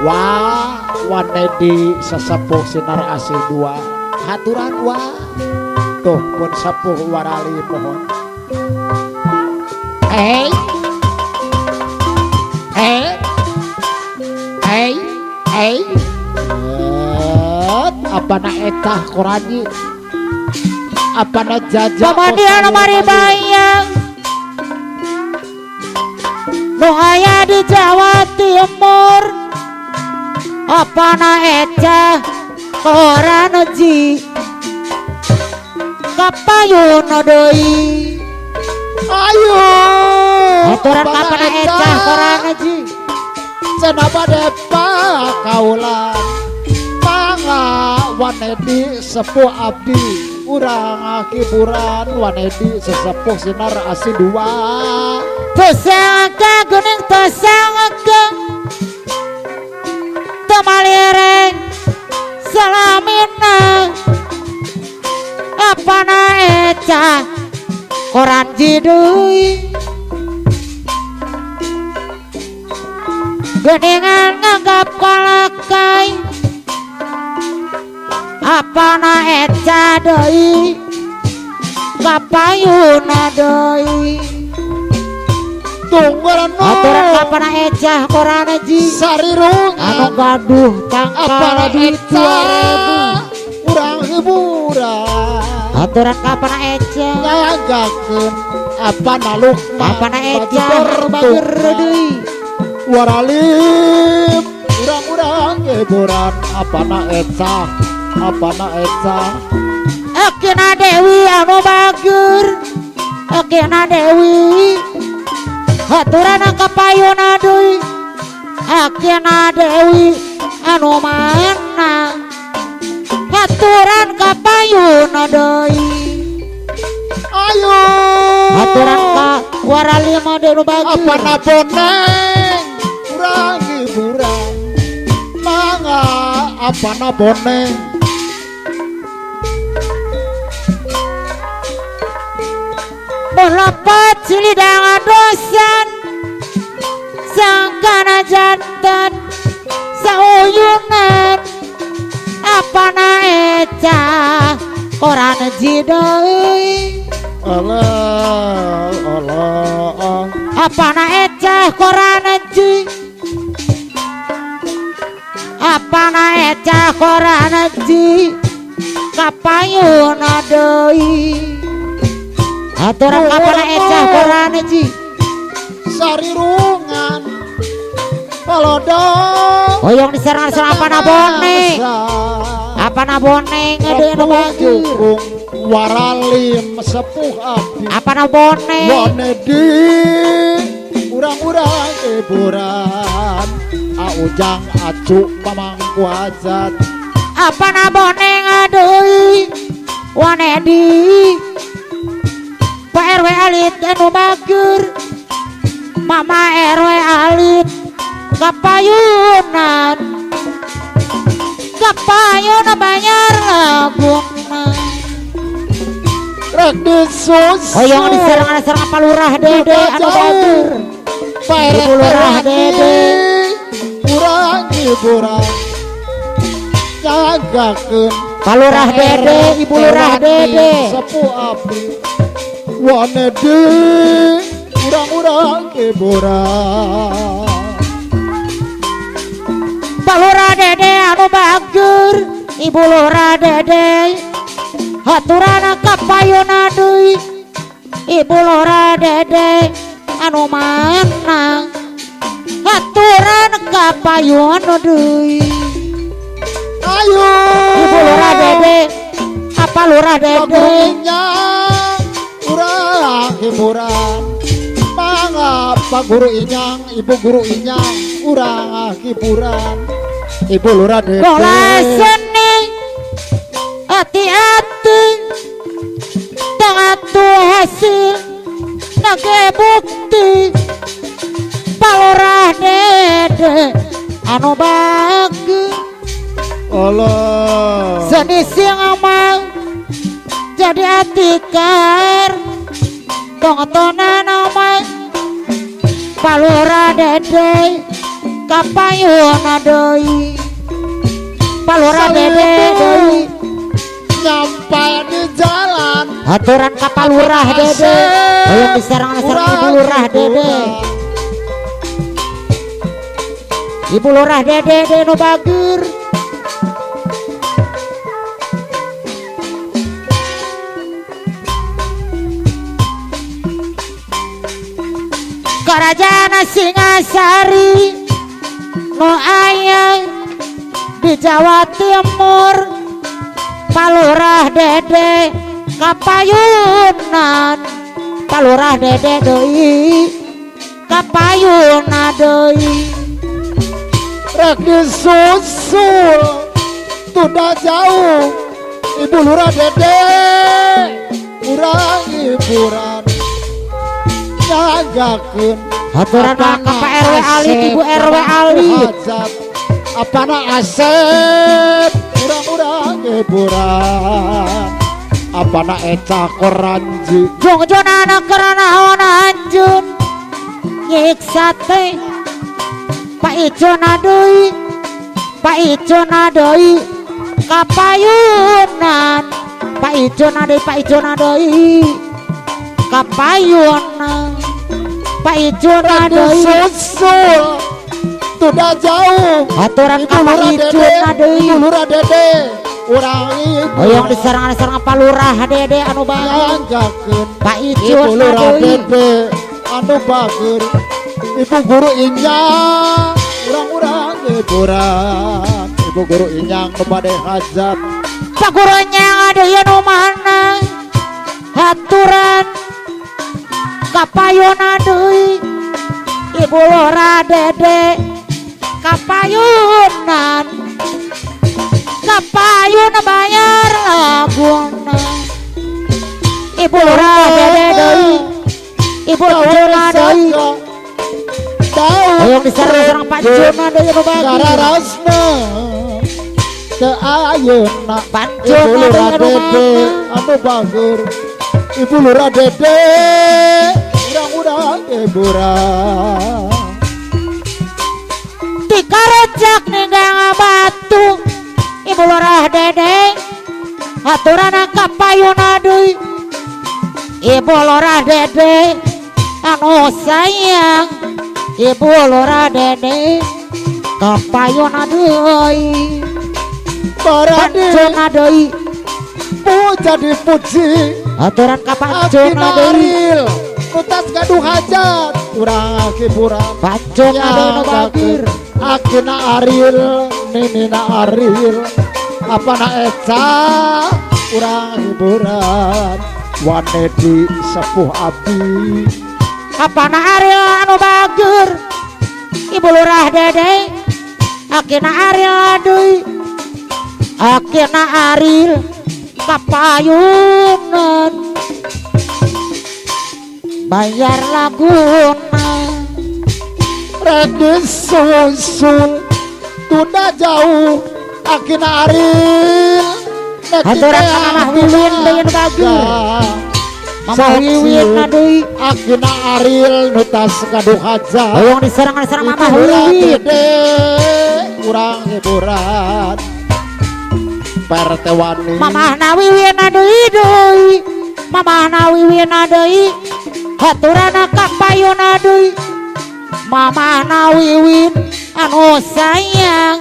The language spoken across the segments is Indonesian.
wah wanedi sesepuh sinar asih dua haturan wah tuh pun sepuh warali mohon hey apa na etah korani apa na jajah kemudian mari bayang nu aya di Jawa Timur apa na etah koran ji kapayun deui ayo aturan kapana etah koran ji cenah depa kaulan mangga wanedi sepuh abdi urang hiburan wanedi sesepuh sinar asih dua tosangka geuning tosangka temalireng salamina apana eca koran jideui geuningan nganggap kalakai apana eca deui kapayuna deui tunggulan aturan apana eca koran ji sarirung anu gaduh tangkal duit 2000 urang hiburan aturan kapana eca nyagakeun apana lukma apana eca bager deui waralim urang-urang hiburan apana eca Akina Dewi anu bager Akina Dewi haturan kapayuna deui Akina Dewi anu mana haturan kapayuna deui ayo haturan ka warali mah anu bager apana boneng urang hiburan mangga apana boneng melepat silidang dosan sangkana jantan sauyunan apana eca koran jideui Allah apana eca koran ji apana eca koran ji kapayuna deui aturan kapana eca koran ji sarirungan palodong hoyong diserang-serang apana boneng apana boneng ngedeun bager waralim sepuh abdi apana boneng wanedi urang-urang hiburan aujang acu pamangku hajat apana boneng deui wanedi Pak RW alit anu bager Mama RW alit kapayunan bayar laguna rek disusun hoyong diserang palurah dede anu bager ibu lurah dede urang hiburan jagakeun palurah dede ibu lurah dede sepuh abdi wanedi urang-urang hiburan palurah dede anu bager ibu lurah dede haturan kapayuna deui ibu lurah dede anu mana haturan kapayuna deui ayo ibu lurah dede apa lurah dede urang hiburan mangga guru inyang ibu guru inyang urang hiburan ibu lurah dede bola seni hati-hati tengatu hasil nage bukti palurah dede anu bagus Allah seni sing amal jadi atikar tong-tonan amal Palura dede kapayuna deui Palura dede deui nyampai di jalan aturan ka palurah dede hoyong diserang-serang ibu lurah dede ibu lurah dede nu bager Kerajaan Singasari nu aya di Jawa Timur Palurah dede kapayunan Palurah dede deui kapayuna deui rek disusul sudah jauh ibu lurah dede urang hiburan nyagakeun aturan ka Pak RW Ali Ibu RW Ali apana asep urang-urang hiburan apana eta koranji jong-jong anak keranaon anjeun nyiksa teh Pak Icona deui Pak Icona deui kapayunan Pak Icona deui kapayunan Pak Icona deui susul sudah jauh aturan ka Pak Icona deui lurah dede urang ibu hoyong diserang-serang palurah dede anu bager nyagakeun Pak ibu Icona lurah deui dede anu bager ibu guru inyang urang-urang hiburan ibu guru inyang nu bade hajat Pak gurunya ada anu mana aturan kapayuna deui ibu lurah dede kapayunan kapayuna bayar laguna ibu lurah dede deui ibu Jona deui hoyong diserang-serang Pak Jona deui anu bager kararasna teu ayeuna Pak ibu Jona lurah deui anu dede mana anu bager ibu lurah dede urang-urang hiburan dikarejak ninggang batu ibu lurah dede aturan kapayuna deui ibu lurah dede anu sayang ibu lurah dede kapayuna deui pancuna deui puja dipuji aturan ka pancuna deui Aril utas gaduh hajat urang hiburan pancuna deui nu bager akina Aril ninina Aril apana eca urang hiburan wanedi sepuh abdi apana Ariel anu bager ibu lurah dede akina Ariel deui akina Aril kapayunan bayar laguna rek disusul tunda jauh akina Aril aturan ka Mamah Wiwin deui nu bager Mamah Wiwin deui akina Aril nu tas gaduh hajat hoyong diserang-serang Mamah Wiwin urang hiburan PRT wani Mamahna Wiwin deui Mamahna Wiwin deui aturan kapayuna deui Mamahna Wiwin anu sayang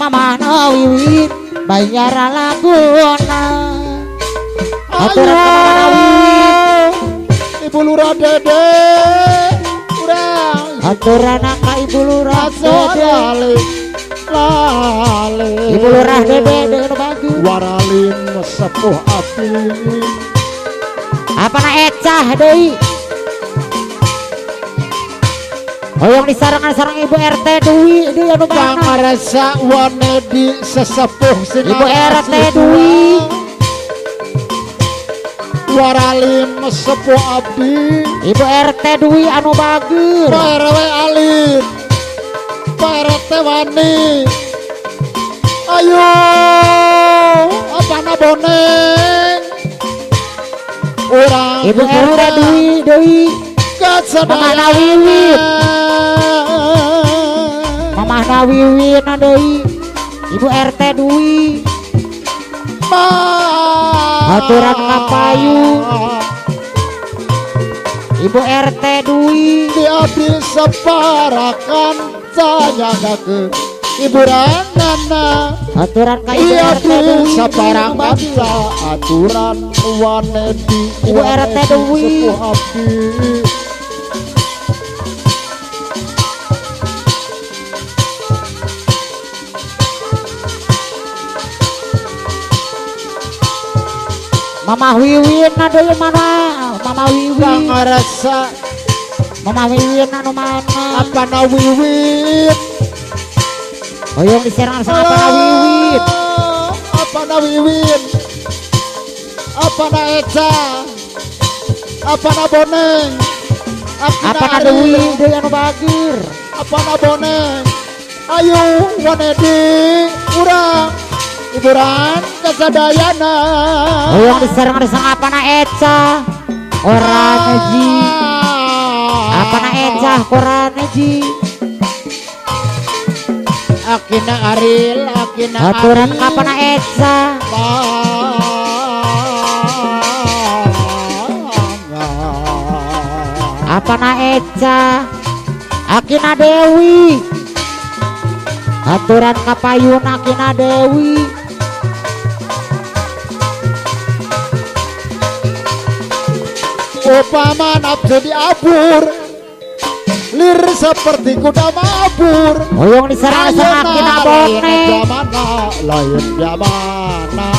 Mamahna Wiwin bayar laguna aturan Mamahna Wiwin ibu lurah dede urang aturan ka ibu lurah dede lale ibu lurah dede nu bagus waralin sepuh api apana ecah deui hoyong disarang-sarang ibu RT Dwi deui anu mana pangaresa wanedi sesepuh ibu RT Dwi waralim sepuh abdi ibu RT Dwi anu bager PRW Alin PRT wani ayo apana boneng urang ibu RT Dwi Mamahna Wiwit. Mamahna Wiwit deui. Ibu RT Dwi. Haturan kapayu. Ibu RT Dwi. Di abdi separakan sayangake ibu ranana. Aturan ka Ibu Iya RT Dwi. saparang bangsa aturan wanedi Ibu RT Dwi. sepuh abdi. Mama Wiwin deui mana? Mama Wiwin. Kang ngarasa Mama Wiwin anu mana? apana Wiwit. Hoyong diserang sama apana Wiwin. Apana Wiwit. Apana Eca. Apana Boneng. Apana Dewi deui anu bagir. Apana Boneng. Ayo wanedi urang hiburan kesadayana. Hoyong diserang sama apana Eca. Orang ji. Apana Eca koran ji. Akina Aril, Akina Aturan Aril. apana Eca. Apana Eca. Akina Dewi. Aturan kapayun Akina Dewi. Upama nafsu diabur, lir seperti kuda mabur. Hoyong diserang sama Akina Boneng. Lain zamana.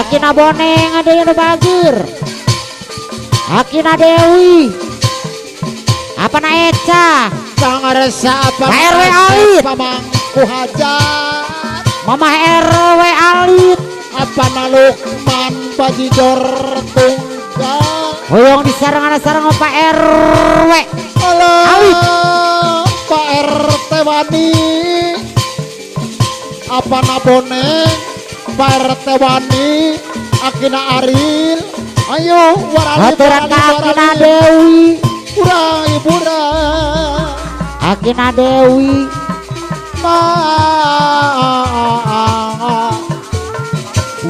Akina Boneng ada yang bagir. Akina Dewi. Apana Eca. Kang resa apa? Pak RW Alit. Pamangku hajat. Mama RW Alit. Apa Lukman Bajijor tunggal. Hoyong diserang Pak RW. Alit. Pak RT Wani. Apa Boneng. Pak RT Wani. Akina Aril. Ayo warali. Aturan ka Akina Dewi. Urang hiburan. Akina Dewi.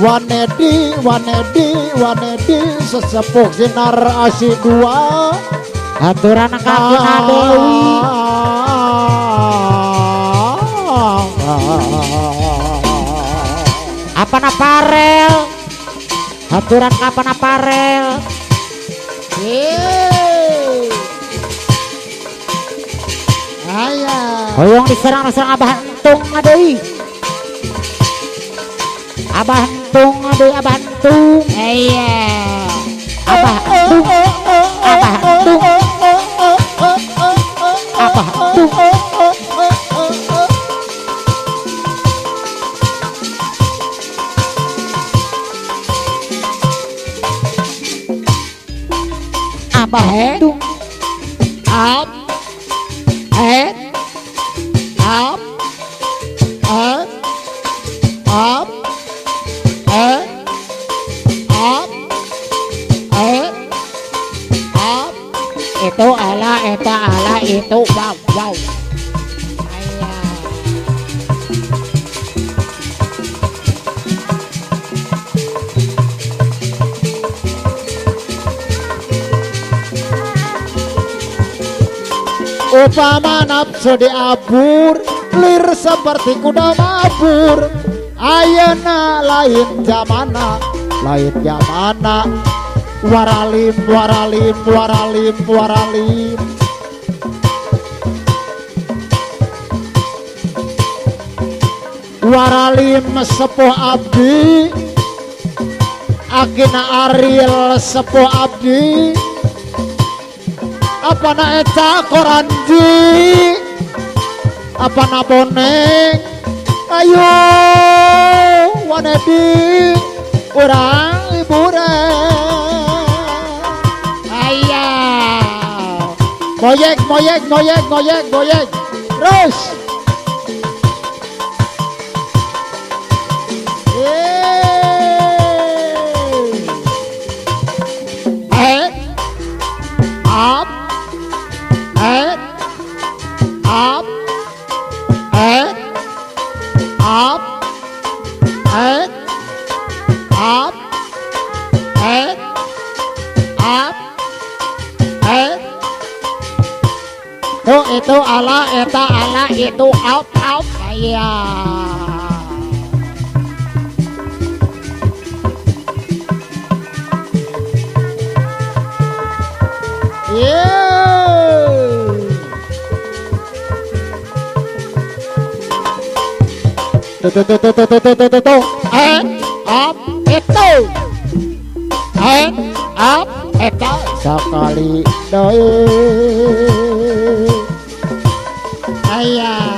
Wanedi, wanedi, wanedi sesepuh sinar asih dua. Aturan ka Akina Dewi. Apana Parel. Aturan ka apana Parel. Ayah. Hoyong diserang Abah Entung deui. Abah Entung deui Abah Entung. Iya. Abah Entung. Abah Entung. Abah Entung. Abah Entung. Up. Up. Up. Up. Up. Up. Up. Itu ala, eta ala, itu wow, wow. Upama nafsu diabur, lir seperti kuda mabur. Ayeuna lain zamana, lain zamana. Waralim, waralim, waralim, waralim. Waralim sepuh abdi. Akina Aril sepuh abdi. Apana Eca koranji. Apana Boneng. Ayo wanedi urang hiburan. Ayah. Moyek, moyek, moyek, moyek, moyek. Terus. itu ala eta ala itu out aya. Tuh, up itu, up eta sekali doi, ayah.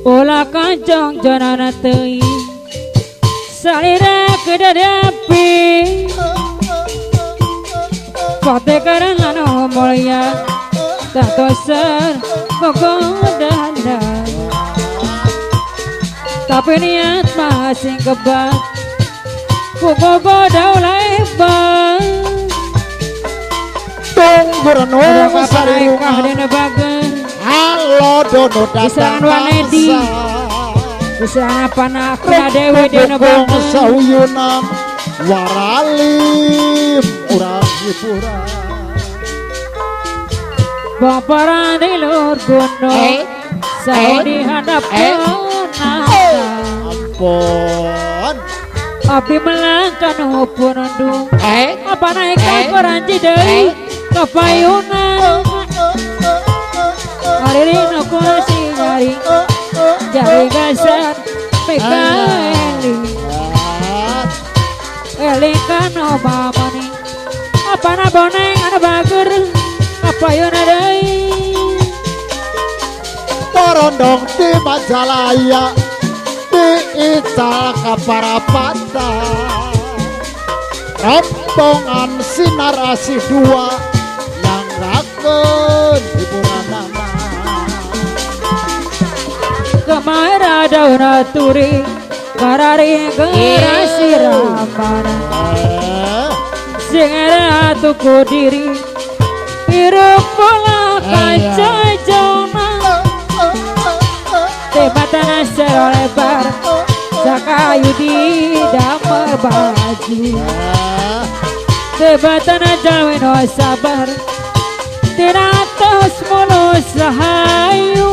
Olah kancong janana teuing salira kedadapi pate karena no mulia tatosan kokodana tapi niat masing kebat kukogo daulai bang tunggu sari kah dina bagen halo dono Kisaran wanedi Kisaran panah kena dewi dina bang bagen sauyunan waralim urang hiburan baparan di luar gunung saya di hadap ampun abdi melangkan hupun undung apa naik koran jidai kapayunan hari ini aku masih jari gasan pekali elikan obama nih apa na boneng ada bager kapayunan dai porondong di Majalaya di Ical Kaparapata rombongan sinar asih dua yang raken hiburan kemana daun turi karari gerasi ramana singera tuku diri hirup pola kaca jona tebatana serolebar sakayu di damar baju tebatana jalwin no sabar tiratos mulus rahayu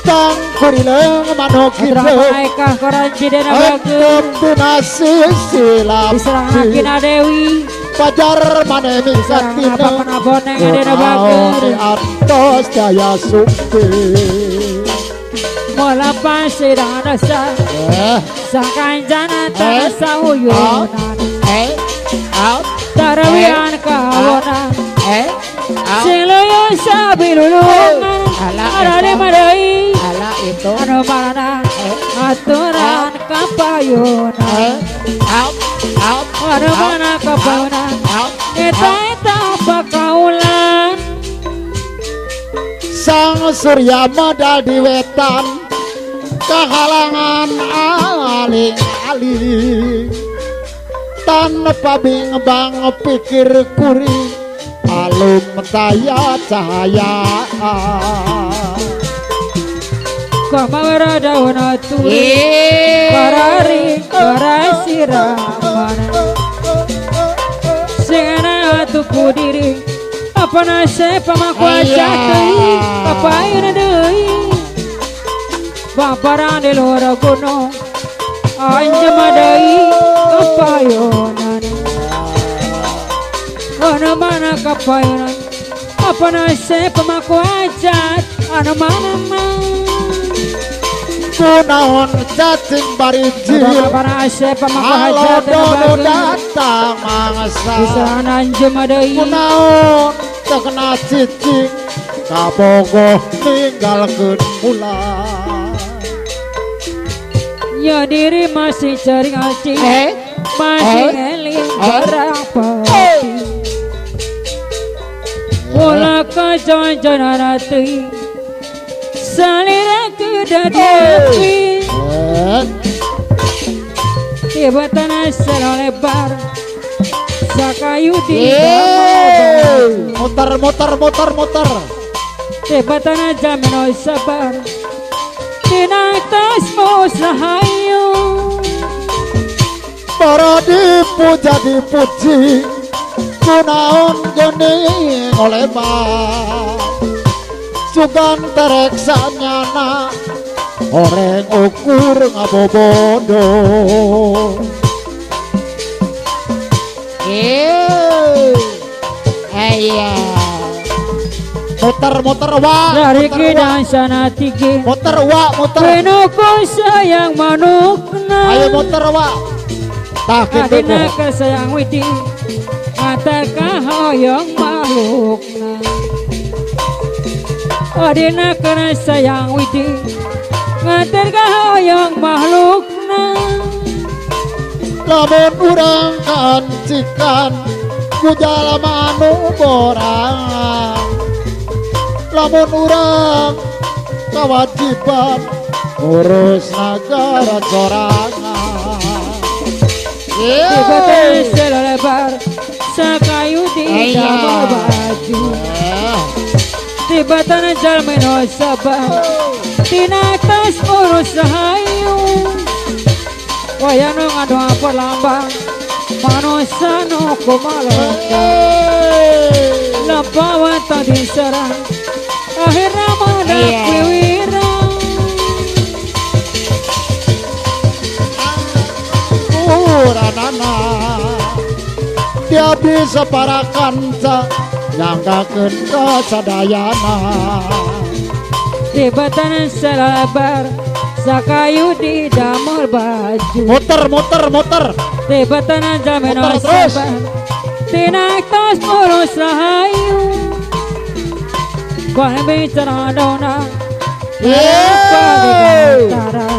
tang kurileng manok Rapaikah koran cidena bager tunasi silap diserang kina dewi pajar manemi diserang satina apa boneng adena bager atos jaya sukti melapas sedang dosa sangkanjana terasa uyunan tarawian kawanan siloyo sabilulungan ada madai anu mana aturan kapayunan anu mana kapayunan eta pakaulan sang surya modal di wetan kehalangan aling-aling tanpa bingbang pikir kuri alum taya cahaya kamara daun turi karari karasi ramana singana tuku diri apa nase pamakuasa teuing kapayun deui baparan di luar gunung anjem deui kapayunan anu mana kapayunan apa nase pamakuasa anu mana kunaon cacing barijil para asep pamangku halo hajat dono bagus datang mangsa Kisanan jemadai kunaon terkena cicing kabogoh ninggalkeun ulah ya diri masih cari aci masih eling berapa Wala ka jangan hati salira kedati tiba tanah selo lebar sakayu di muter tiba tanah jamino sabar tina tasmu sahayu para dipuja dipuji kunaon geuning oleh bang sugan tereksa nyana oreng ukur ngabobodo iya muter wa dari kidang sana tinggi muter penuku sayang manukna ayo muter wa tak gitu adina kesayang widi mata kahoyong makhlukna adina kesayang widi mata kahoyong makhlukna lamun urang kancikan ku jalma anu borang lamun urang kewajiban urus negara sorangan tiba-tiba selebar sakayu di dalam baju tiba-tiba jalmeno sabar tina tas urus rahayu wayano ngadu apa lambang manusia no kumalaka lampawa tadi serang akhirnya mendak wiwirang uranana dia bisa para kanca nyangkakeun kasadayana tiba-tiba selebar sakayu di damur baju muter tiba-tiba jameno Muter terus. sabar tina tas urus rahayu kau bicara dona apa di antara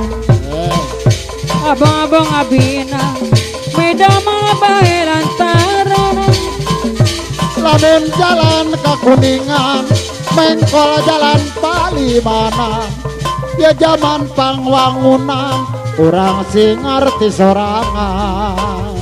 abang-abang abina medama bae lantaran lamun jalan ke kuningan mengkol jalan Palimanan ya zaman pangwangunan urang sing ngarti sorangan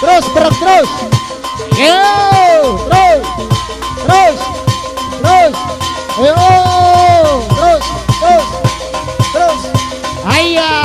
terus berat terus terus ayo